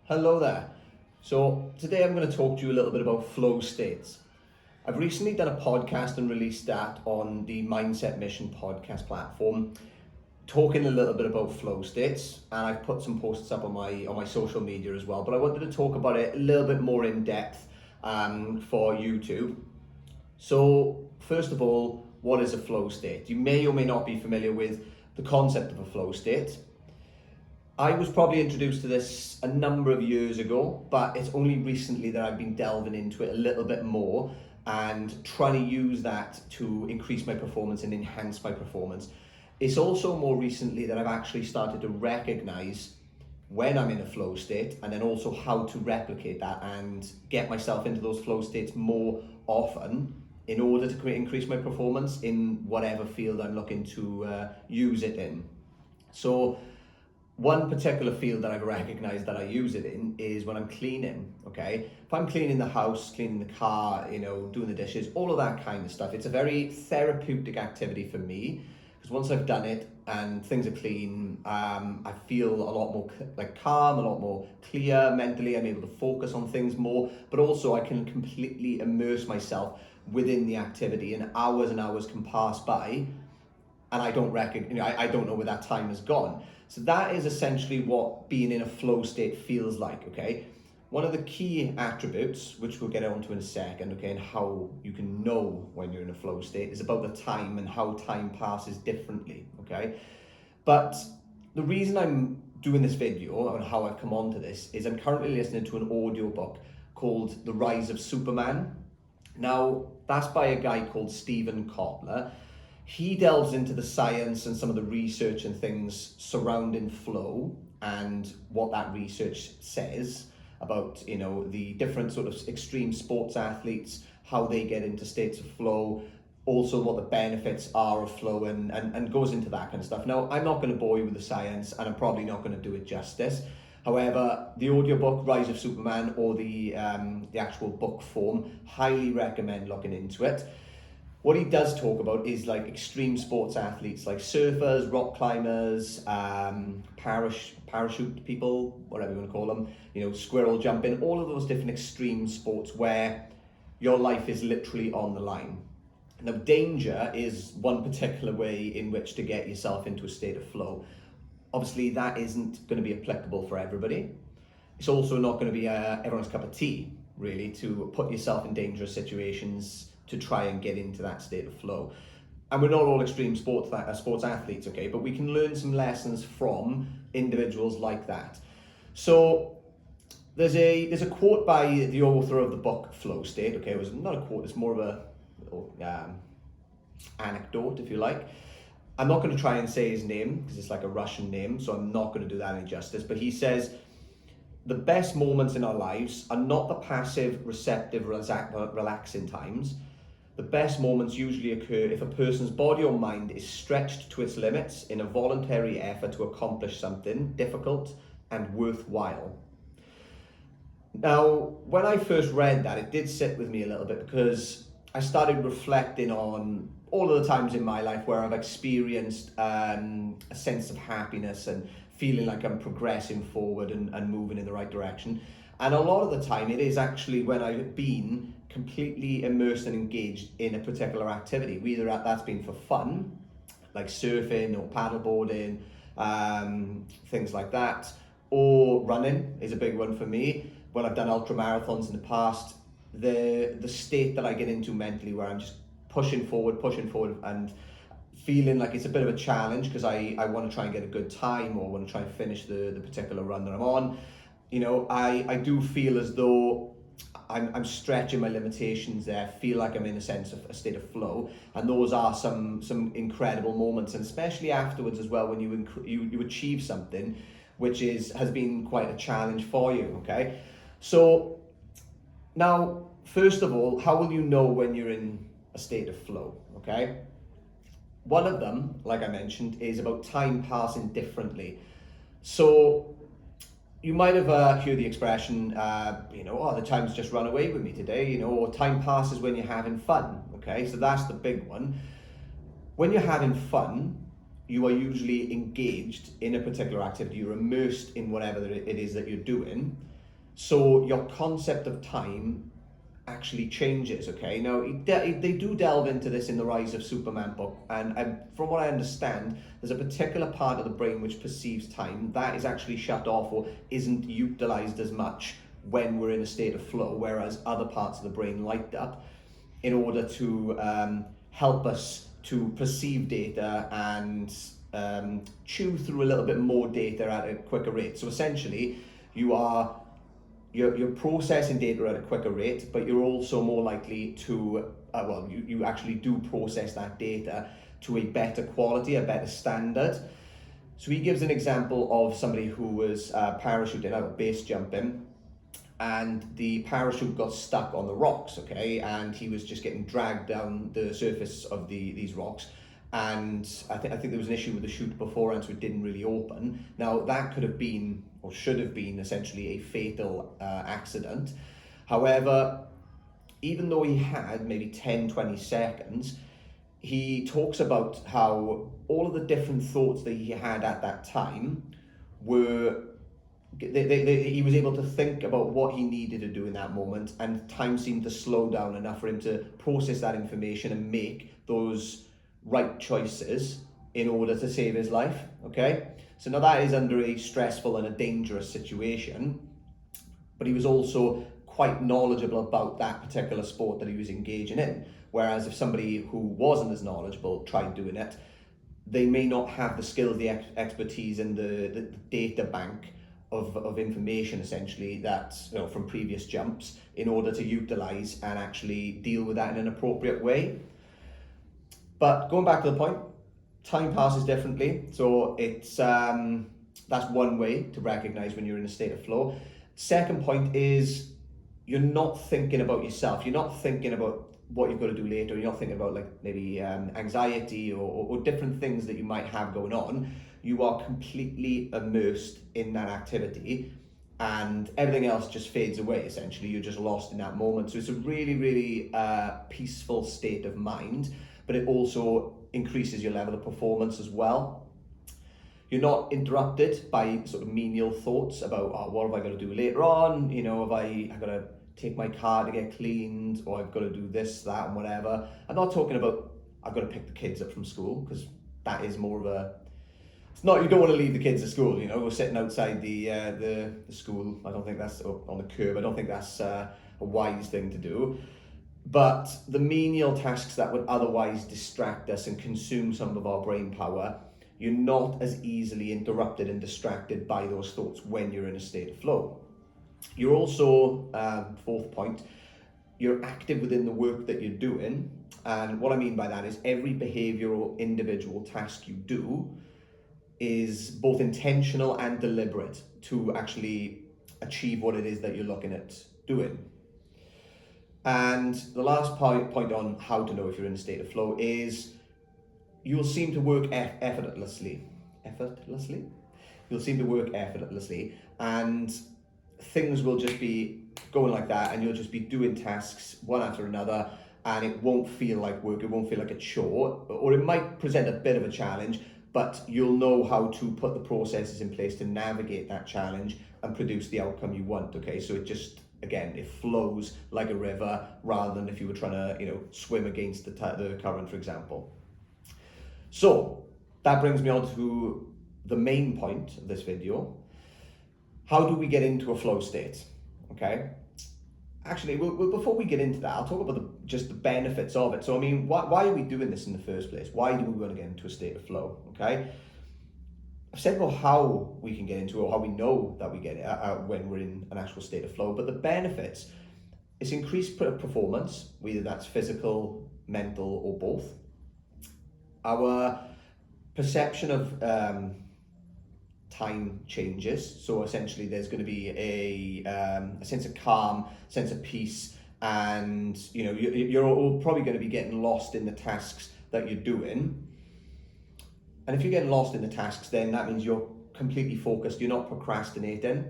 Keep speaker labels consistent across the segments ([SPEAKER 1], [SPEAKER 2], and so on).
[SPEAKER 1] Hello there. So today I'm going to talk to you a little bit about flow states. I've recently done a podcast and released that on the Mindset Mission podcast platform, talking a little bit about flow states, and I've put some posts up on my social media as well. But I wanted to talk about it a little bit more in depth for YouTube. So first of all, what is a flow state? You may or may not be familiar with the concept of a flow state. I was probably introduced to this a number of years ago, but it's only recently that I've been delving into it a little bit more and trying to use that to increase my performance and enhance my performance. It's also more recently that I've actually started to recognize when I'm in a flow state, and then also how to replicate that and get myself into those flow states more often in order to increase my performance in whatever field I'm looking to use it in. So one particular field that I've recognized that I use it in is when I'm cleaning, okay? If I'm cleaning the house, cleaning the car, doing the dishes, all of that kind of stuff, it's a very therapeutic activity for me, because once I've done it and things are clean, I feel a lot more calm, a lot more clear mentally. I'm able to focus on things more, but also I can completely immerse myself within the activity, and hours can pass by and I don't I don't know where that time has gone. So that is essentially what being in a flow state feels like, okay? One of the key attributes, which we'll get onto in a second, okay, and how you can know when you're in a flow state, is about the time and how time passes differently, okay? But the reason I'm doing this video and how I've come onto this is I'm currently listening to an audiobook called The Rise of Superman. Now, that's by a guy called Steven Kotler. He delves into the science and some of the research and things surrounding flow and what that research says about, the different sort of extreme sports athletes, how they get into states of flow, also what the benefits are of flow, and goes into that kind of stuff. Now, I'm not going to bore you with the science, and I'm probably not going to do it justice. However, the audiobook Rise of Superman, or the actual book form, highly recommend looking into it. What he does talk about is like extreme sports athletes, like surfers, rock climbers, parachute people, whatever you want to call them, squirrel jumping, all of those different extreme sports where your life is literally on the line. Now, danger is one particular way in which to get yourself into a state of flow. Obviously, that isn't going to be applicable for everybody. It's also not going to be everyone's cup of tea, really, to put yourself in dangerous situations to try and get into that state of flow. And we're not all extreme sports athletes, okay, but we can learn some lessons from individuals like that. So there's a quote by the author of the book Flow State, okay? It was not a quote, it's more of a little anecdote, if you like. I'm not going to try and say his name because it's like a Russian name, so I'm not going to do that any justice, but he says, the best moments in our lives are not the passive, receptive, relaxing times. The best moments usually occur if a person's body or mind is stretched to its limits in a voluntary effort to accomplish something difficult and worthwhile. Now, when I first read that, it did sit with me a little bit, because I started reflecting on all of the times in my life where I've experienced a sense of happiness and feeling like I'm progressing forward and moving in the right direction. And a lot of the time it is actually when I've been completely immersed and engaged in a particular activity, whether that's been for fun, like surfing or paddleboarding, things like that, or running is a big one for me. When I've done ultra marathons in the past, the state that I get into mentally, where I'm just pushing forward and feeling like it's a bit of a challenge because I want to try and get a good time, or want to try and finish the particular run that I'm on. I do feel as though I'm stretching my limitations there, feel like I'm in a sense of a state of flow, and those are some incredible moments, and especially afterwards as well, when you achieve something which has been quite a challenge for you, okay? So now, first of all, how will you know when you're in a state of flow, okay? One of them, like I mentioned, is about time passing differently. So you might have heard the expression, the time's just run away with me today, or time passes when you're having fun, okay? So that's the big one. When you're having fun, you are usually engaged in a particular activity, you're immersed in whatever it is that you're doing, So your concept of time actually changes, okay? Now, they do delve into this in the Rise of Superman book, and from what I understand, there's a particular part of the brain which perceives time that is actually shut off or isn't utilized as much when we're in a state of flow, whereas other parts of the brain light up in order to help us to perceive data and chew through a little bit more data at a quicker rate. So essentially, you're processing data at a quicker rate, but you're also more likely to, you actually do process that data to a better quality, a better standard. So he gives an example of somebody who was parachuting out, base jumping, and the parachute got stuck on the rocks, okay, and he was just getting dragged down the surface of these rocks. And I think there was an issue with the chute beforehand, so it didn't really open. Now that could have been, or should have been, essentially a fatal accident. However, even though he had maybe 10-20 seconds, he talks about how all of the different thoughts that he had at that time were, he was able to think about what he needed to do in that moment, and time seemed to slow down enough for him to process that information and make those right choices in order to save his life, okay? So now that is under a stressful and a dangerous situation, but he was also quite knowledgeable about that particular sport that he was engaging in. Whereas if somebody who wasn't as knowledgeable tried doing it, they may not have the skills, the expertise, and the data bank of information, essentially, that, you know, from previous jumps, in order to utilize and actually deal with that in an appropriate way. But going back to the point, time passes differently. So it's that's one way to recognize when you're in a state of flow. Second point is, you're not thinking about yourself. You're not thinking about what you've got to do later. You're not thinking about, like, maybe anxiety or different things that you might have going on. You are completely immersed in that activity, and everything else just fades away, essentially. You're just lost in that moment. So it's a really, really peaceful state of mind, but it also increases your level of performance as well. You're not interrupted by sort of menial thoughts about, oh, what have I got to do later on? You know, I've got to take my car to get cleaned, or I've got to do this, that, and whatever. I'm not talking about I've got to pick the kids up from school, because that is more of a, it's not, you don't want to leave the kids at school, you know, we're sitting outside the school. I don't think that's, on the curb, I don't think that's a wise thing to do. But the menial tasks that would otherwise distract us and consume some of our brain power, you're not as easily interrupted and distracted by those thoughts when you're in a state of flow. You're also, fourth point, you're active within the work that you're doing. And what I mean by that is every behavior or individual task you do is both intentional and deliberate to actually achieve what it is that you're looking at doing. And the last point on how to know if you're in a state of flow is you'll seem to work effortlessly. You'll seem to work effortlessly, and things will just be going like that, and you'll just be doing tasks one after another, and it won't feel like work, it won't feel like a chore, or it might present a bit of a challenge, but you'll know how to put the processes in place to navigate that challenge and produce the outcome you want, okay? So it just, again, it flows like a river, rather than if you were trying to, you know, swim against the current, for example. So that brings me on to the main point of this video. How do we get into a flow state? Okay. Actually, before we get into that, I'll talk about just the benefits of it. So, I mean, why are we doing this in the first place? Why do we want to get into a state of flow? Okay. I've said about how we can get into it, or how we know that we get it when we're in an actual state of flow. But the benefits is increased performance, whether that's physical, mental, or both. Our perception of time changes. So essentially, there's going to be a sense of calm, sense of peace, and you know you're all probably going to be getting lost in the tasks that you're doing. And if you're getting lost in the tasks, then that means you're completely focused. You're not procrastinating.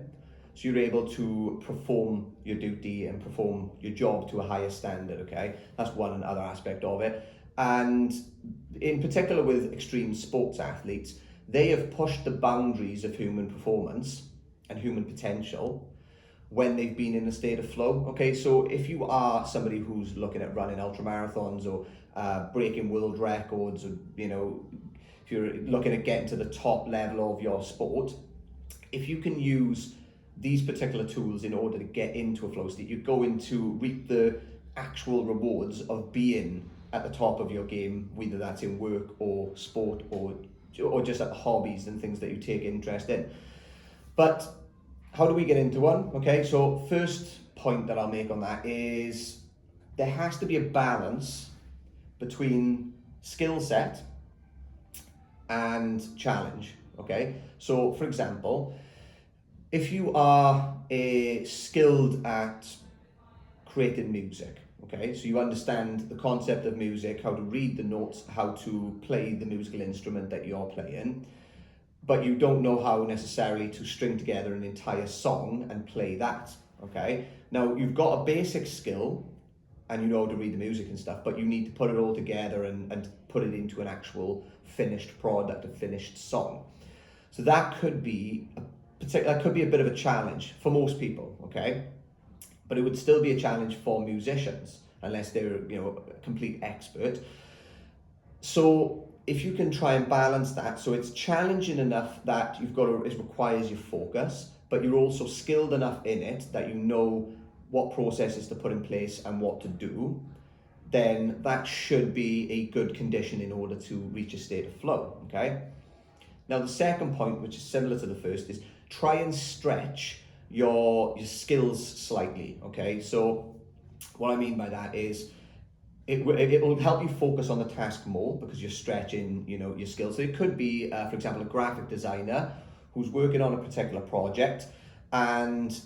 [SPEAKER 1] So you're able to perform your duty and perform your job to a higher standard, okay? That's one other aspect of it. And in particular with extreme sports athletes, they have pushed the boundaries of human performance and human potential when they've been in a state of flow. Okay, so if you are somebody who's looking at running ultra marathons or breaking world records, or if you're looking at getting to the top level of your sport, if you can use these particular tools in order to get into a flow state, you're going to reap the actual rewards of being at the top of your game, whether that's in work or sport or just at the hobbies and things that you take interest in. But how do we get into one? Okay, so first point that I'll make on that is there has to be a balance between skill set and challenge. Okay, so for example, if you are skilled at creating music, okay, so you understand the concept of music, how to read the notes, how to play the musical instrument that you're playing, but you don't know how necessarily to string together an entire song and play that, okay? Now, you've got a basic skill and you know how to read the music and stuff, but you need to put it all together and put it into an actual finished product, a finished song. So that could be a bit of a challenge for most people, okay? But it would still be a challenge for musicians, unless they're a complete expert. So if you can try and balance that, so it's challenging enough that it requires your focus, but you're also skilled enough in it that you know what processes to put in place and what to do, then that should be a good condition in order to reach a state of flow, okay? Now the second point, which is similar to the first, is try and stretch your skills slightly, okay? So what I mean by that is it will help you focus on the task more because you're stretching, your skills. So it could be, for example, a graphic designer who's working on a particular project, and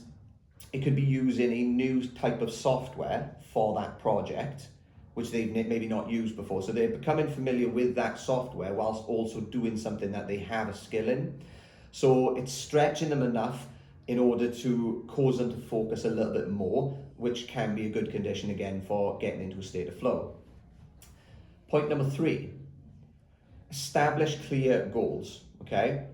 [SPEAKER 1] it could be using a new type of software for that project, which they've maybe not used before. So they're becoming familiar with that software whilst also doing something that they have a skill in. So it's stretching them enough in order to cause them to focus a little bit more, which can be a good condition again for getting into a state of flow. Point number 3, establish clear goals, okay?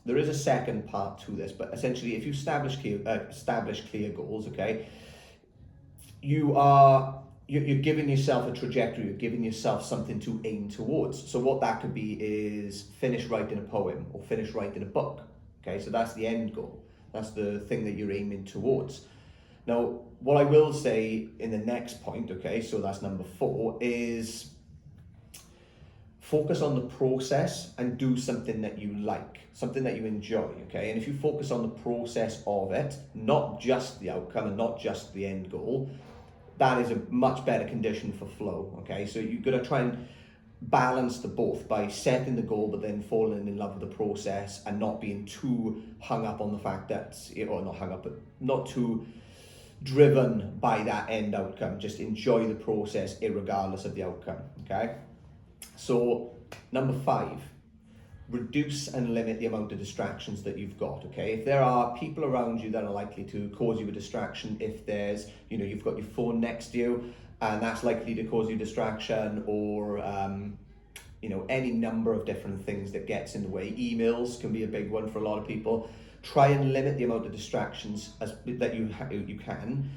[SPEAKER 1] There is a second part to this, but essentially if you establish clear goals, okay, you're giving yourself a trajectory, you're giving yourself something to aim towards. So what that could be is finish writing a poem or finish writing a book, okay? So that's the end goal. That's the thing that you're aiming towards. Now, what I will say in the next point, okay, so that's number 4, is focus on the process and do something that you like, something that you enjoy, okay? And if you focus on the process of it, not just the outcome and not just the end goal, that is a much better condition for flow, okay? So you've got to try and balance the both by setting the goal but then falling in love with the process and not being too hung up on the fact that, or not hung up, but not too driven by that end outcome. Just enjoy the process irregardless of the outcome, okay? So number 5, reduce and limit the amount of distractions that you've got, okay? If there are people around you that are likely to cause you a distraction, if there's, you've got your phone next to you and that's likely to cause you distraction, or any number of different things that gets in the way. Emails can be a big one for a lot of people. Try and limit the amount of distractions that you can.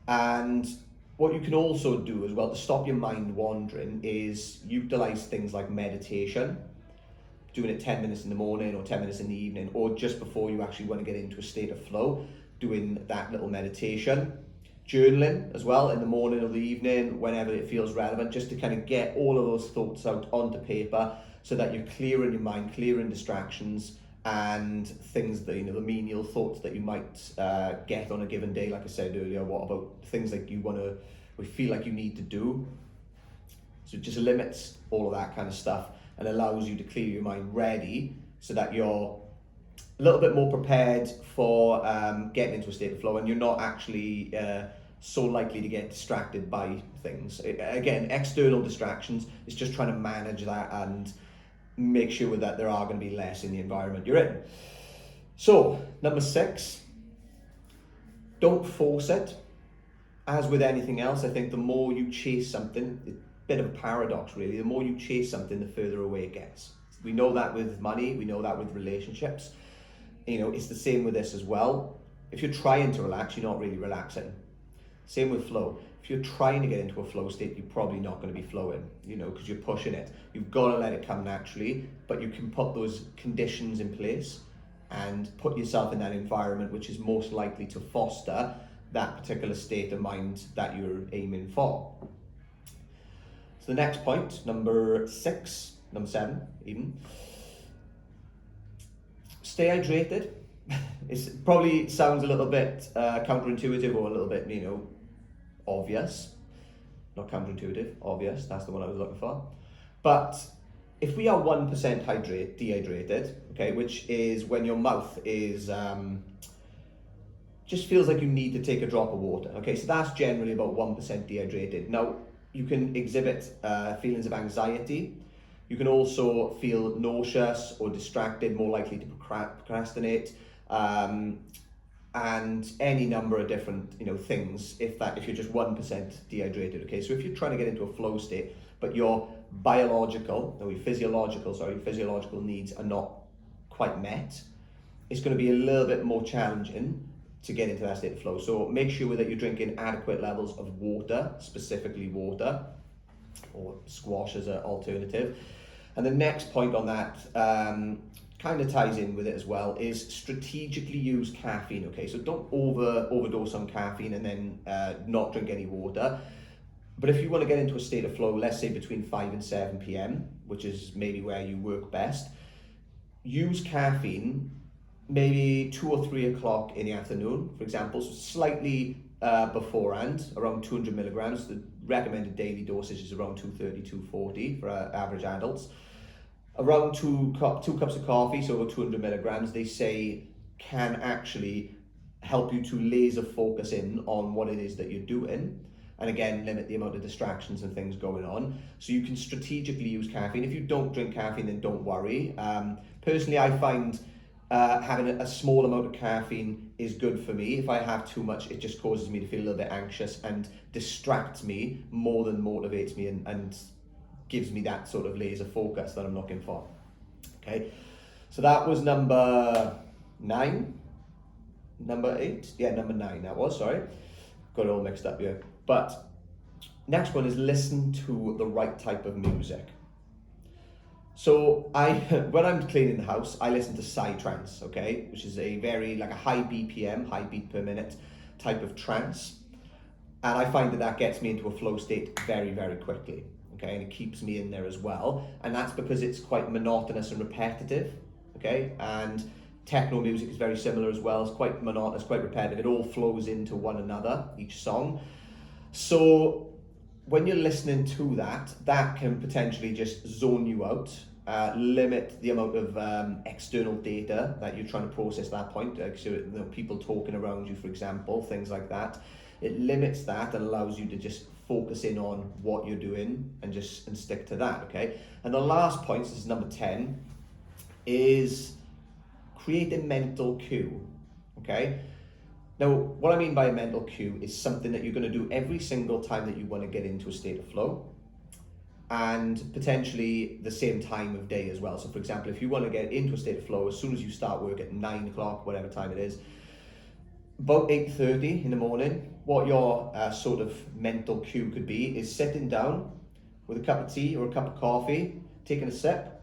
[SPEAKER 1] And what you can also do as well to stop your mind wandering is utilize things like meditation, doing it 10 minutes in the morning or 10 minutes in the evening, or just before you actually want to get into a state of flow, doing that little meditation. Journaling as well in the morning or the evening, whenever it feels relevant, just to kind of get all of those thoughts out onto paper so that you're clearing your mind, clearing distractions and things that, the menial thoughts that you might get on a given day. Like I said earlier, what about things like we feel like you need to do? So it just limits all of that kind of stuff and allows you to clear your mind ready so that you're a little bit more prepared for getting into a state of flow, and you're not actually so likely to get distracted by things. Again, external distractions, it's just trying to manage that and make sure that there are going to be less in the environment you're in. So, number 6, don't force it. As with anything else, I think the more you chase something, it's a bit of a paradox really, the more you chase something, the further away it gets. We know that with money, we know that with relationships. It's the same with this as well. if you're trying to relax, you're not really relaxing. Same with flow. If you're trying to get into a flow state, you're probably not going to be flowing, because you're pushing it. You've got to let it come naturally, but you can put those conditions in place and put yourself in that environment which is most likely to foster that particular state of mind that you're aiming for. So the next point, number 7 even, stay hydrated. It probably sounds a little bit counterintuitive or a little bit, obvious. Not counterintuitive, obvious, that's the one I was looking for. But if we are 1% dehydrated, okay, which is when your mouth is just feels like you need to take a drop of water, okay, so that's generally about 1% dehydrated. Now, you can exhibit feelings of anxiety. You can also feel nauseous or distracted, more likely to procrastinate, and any number of different things if you're just 1% dehydrated. Okay, so if you're trying to get into a flow state, but your physiological needs are not quite met, it's going to be a little bit more challenging to get into that state of flow. So make sure that you're drinking adequate levels of water, specifically water, or squash as an alternative. And the next point on that kind of ties in with it as well, is strategically use caffeine. Okay, so don't overdose on caffeine and then not drink any water. But if you want to get into a state of flow, let's say between 5 and 7 p.m, which is maybe where you work best, use caffeine maybe 2 or 3 o'clock in the afternoon, for example, so slightly beforehand, around 200 milligrams. The recommended daily dosage is around 230, 240 for average adults. Around 2 cups of coffee, so over 200 milligrams, they say can actually help you to laser focus in on what it is that you're doing, and again, limit the amount of distractions and things going on. So you can strategically use caffeine. If you don't drink caffeine, then don't worry. Personally, I find having a small amount of caffeine is good for me. If I have too much, it just causes me to feel a little bit anxious and distracts me more than motivates me and gives me that sort of laser focus that I'm looking for. Okay, so that was number 9. Number 8? Yeah, number 9 that was, sorry. Got it all mixed up here. But next one is listen to the right type of music. So when I'm cleaning the house, I listen to psytrance, okay, which is a very like a high BPM, high beat per minute type of trance, and I find that gets me into a flow state very, very quickly, okay, and it keeps me in there as well, and that's because it's quite monotonous and repetitive, okay, and techno music is very similar as well. It's quite monotonous, quite repetitive. It all flows into one another, each song. So when you're listening to that can potentially just zone you out, limit the amount of external data that you're trying to process at that point. So people talking around you, for example, things like that. It limits that and allows you to just focus in on what you're doing and stick to that, okay? And the last point, this is number 10, is create a mental cue, okay? Now, what I mean by a mental cue is something that you're going to do every single time that you want to get into a state of flow, and potentially the same time of day as well. So for example, if you want to get into a state of flow as soon as you start work at 9 o'clock, whatever time it is, about 8:30 in the morning, what your sort of mental cue could be is sitting down with a cup of tea or a cup of coffee, taking a sip,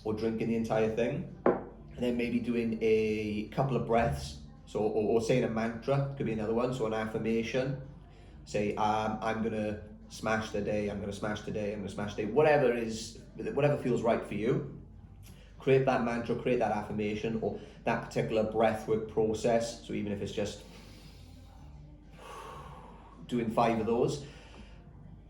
[SPEAKER 1] or drinking the entire thing, and then maybe doing a couple of breaths, so or saying a mantra, could be another one, so an affirmation, say I'm gonna smash the day, I'm gonna smash today, I'm gonna smash today, whatever feels right for you. Create that mantra, create that affirmation, or that particular breathwork process, so even if it's just doing 5 of those,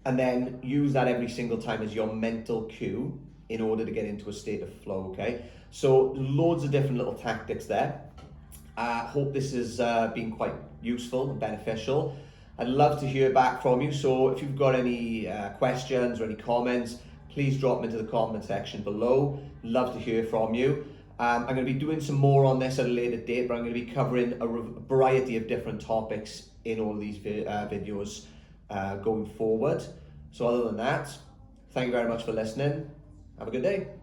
[SPEAKER 1] and then use that every single time as your mental cue in order to get into a state of flow, okay? So loads of different little tactics there. Hope this has been quite useful and beneficial. I'd love to hear back from you, so if you've got any questions or any comments, please drop them into the comment section below. Love to hear from you. I'm going to be doing some more on this at a later date, but I'm going to be covering a variety of different topics in all of these videos going forward. So other than that, thank you very much for listening. Have a good day.